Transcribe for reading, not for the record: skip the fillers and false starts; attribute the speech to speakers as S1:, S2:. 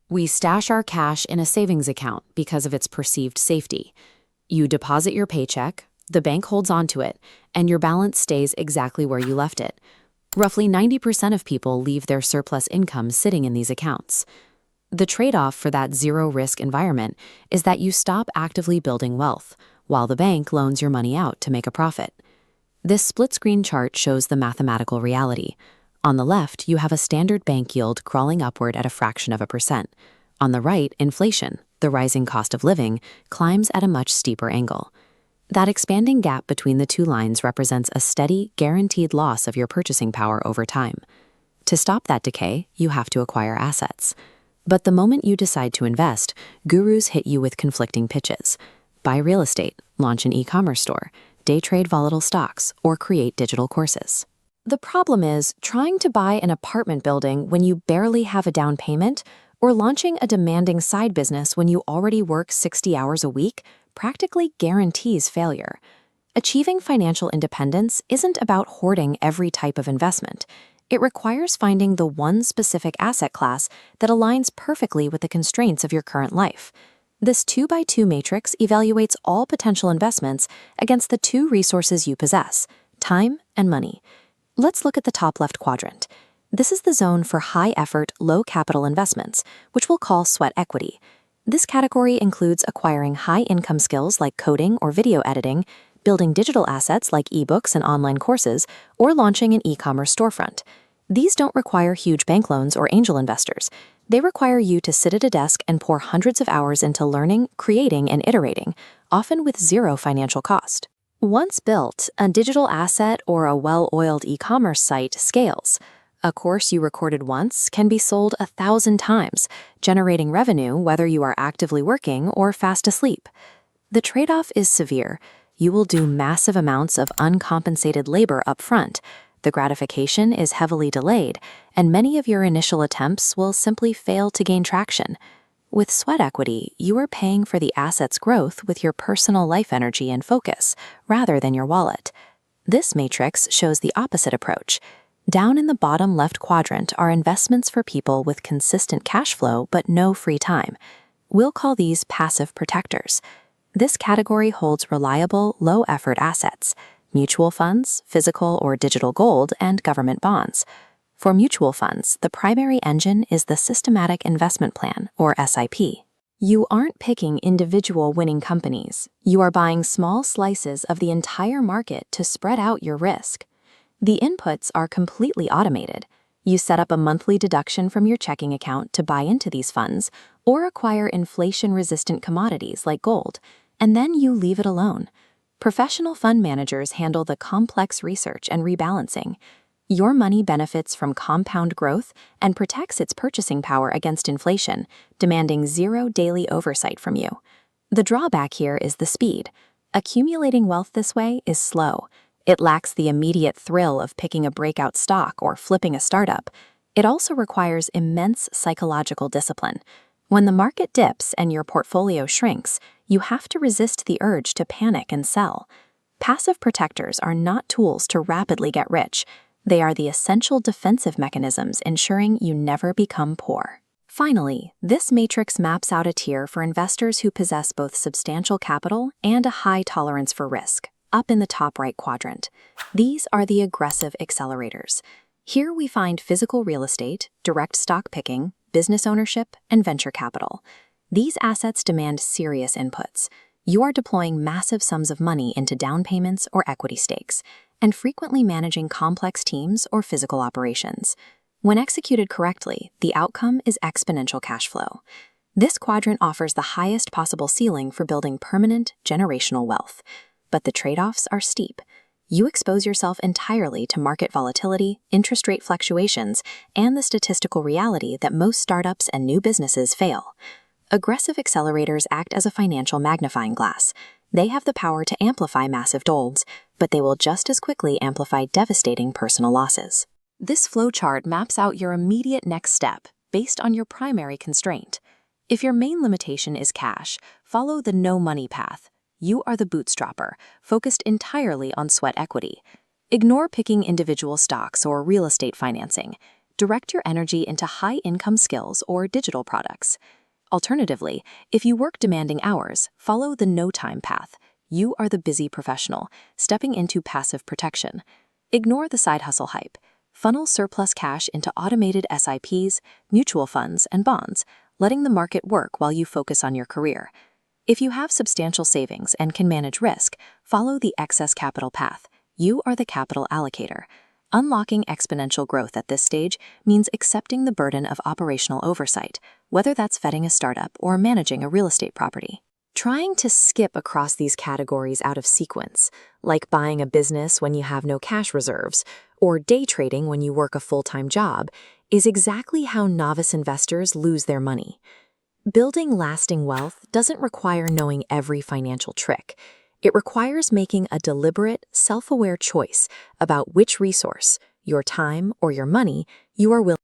S1: We stash our cash in a savings account because of its perceived safety. You deposit your paycheck, the bank holds onto it, and your balance stays exactly where you left it. Roughly 90% of people leave their surplus income sitting in these accounts. The trade-off for that zero-risk environment is that you stop actively building wealth, while the bank loans your money out to make a profit. This split-screen chart shows the mathematical reality. On the left, you have a standard bank yield crawling upward at a fraction of a percent. On the right, inflation, the rising cost of living, climbs at a much steeper angle. That expanding gap between the two lines represents a steady, guaranteed loss of your purchasing power over time. To stop that decay, you have to acquire assets. But the moment you decide to invest, gurus hit you with conflicting pitches. Buy real estate, launch an e-commerce store, day trade volatile stocks, or create digital courses. The problem is, trying to buy an apartment building when you barely have a down payment, or launching a demanding side business when you already work 60 hours a week, practically guarantees failure. Achieving financial independence isn't about hoarding every type of investment. It requires finding the one specific asset class that aligns perfectly with the constraints of your current life. This 2x2 matrix evaluates all potential investments against the two resources you possess, time and money. Let's look at the top left quadrant. This is the zone for high-effort, low-capital investments, which we'll call sweat equity. This category includes acquiring high-income skills like coding or video editing, building digital assets like ebooks and online courses, or launching an e-commerce storefront. These don't require huge bank loans or angel investors. They require you to sit at a desk and pour hundreds of hours into learning, creating, and iterating, often with zero financial cost. Once built, a digital asset or a well-oiled e-commerce site scales. A course you recorded once can be sold 1,000 times, generating revenue whether you are actively working or fast asleep. The trade-off is severe. You will do massive amounts of uncompensated labor up front. The gratification is heavily delayed, and many of your initial attempts will simply fail to gain traction. With sweat equity, you are paying for the asset's growth with your personal life energy and focus, rather than your wallet. This matrix shows the opposite approach. Down in the bottom left quadrant are investments for people with consistent cash flow but no free time. We'll call these passive protectors. This category holds reliable, low-effort assets: mutual funds, physical or digital gold, and government bonds. For mutual funds, the primary engine is the Systematic Investment Plan, or SIP. You aren't picking individual winning companies. You are buying small slices of the entire market to spread out your risk. The inputs are completely automated. You set up a monthly deduction from your checking account to buy into these funds or acquire inflation-resistant commodities like gold, and then you leave it alone. Professional fund managers handle the complex research and rebalancing. Your money benefits from compound growth and protects its purchasing power against inflation, demanding zero daily oversight from you. The drawback here is the speed. Accumulating wealth this way is slow. It lacks the immediate thrill of picking a breakout stock or flipping a startup. It also requires immense psychological discipline. When the market dips and your portfolio shrinks, you have to resist the urge to panic and sell. Passive protectors are not tools to rapidly get rich. They are the essential defensive mechanisms ensuring you never become poor. Finally, this matrix maps out a tier for investors who possess both substantial capital and a high tolerance for risk, up in the top right quadrant. These are the aggressive accelerators. Here we find physical real estate, direct stock picking, business ownership, and venture capital. These assets demand serious inputs. You are deploying massive sums of money into down payments or equity stakes, and frequently managing complex teams or physical operations. When executed correctly, the outcome is exponential cash flow. This quadrant offers the highest possible ceiling for building permanent, generational wealth. But the trade-offs are steep. You expose yourself entirely to market volatility, interest rate fluctuations, and the statistical reality that most startups and new businesses fail. Aggressive accelerators act as a financial magnifying glass. They have the power to amplify massive dolls, but they will just as quickly amplify devastating personal losses. This flowchart maps out your immediate next step based on your primary constraint. If your main limitation is cash, follow the no-money path. You are the bootstrapper, focused entirely on sweat equity. Ignore picking individual stocks or real estate financing. direct your energy into high-income skills or digital products. Alternatively, if you work demanding hours, follow the no-time path. You are the busy professional, stepping into passive protection. Ignore the side hustle hype. Funnel surplus cash into automated SIPs, mutual funds, and bonds, letting the market work while you focus on your career. If you have substantial savings and can manage risk, follow the excess capital path. You are the capital allocator. Unlocking exponential growth at this stage means accepting the burden of operational oversight, whether that's vetting a startup or managing a real estate property. Trying to skip across these categories out of sequence, like buying a business when you have no cash reserves, or day trading when you work a full-time job, is exactly how novice investors lose their money. Building lasting wealth doesn't require knowing every financial trick. It requires making a deliberate, self-aware choice about which resource, your time or your money, you are willing